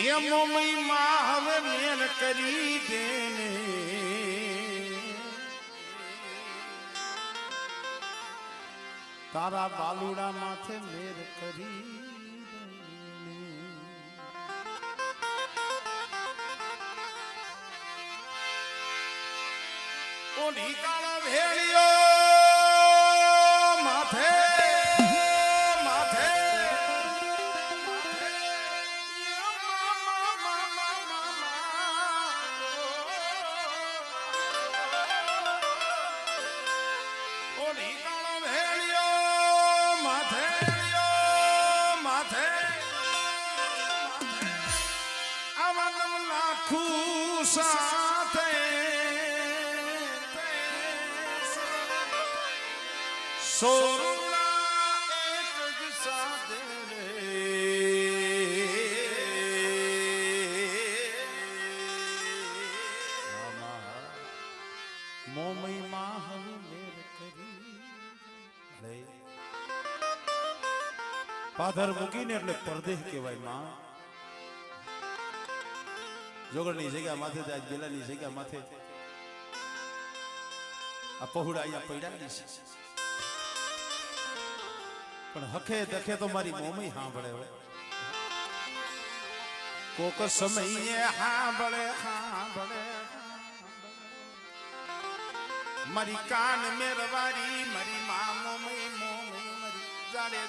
એ મોમઈમાં હવે મેર કરી દેને તારા બાલુડા માથે મેર કરી ઓઢી કાળા ભેળિયો માથે સાથે સોરુલા એક જ સાથે મોમઈમાં હવે મેર કરી પાધર મૂકીને એટલે પરદેશ કહેવાય માં જોગરની જગ્યા માથે આજ બેલાની જગ્યા માથે આ પહોળા અહીંયા પડ્યા છે પણ હખે દખે તો મારી મોમઈ સાંભળે હોય કોક સમયે સાંભળે મારી કાન મેરવારી મારી મા મોમઈ મારી જાડે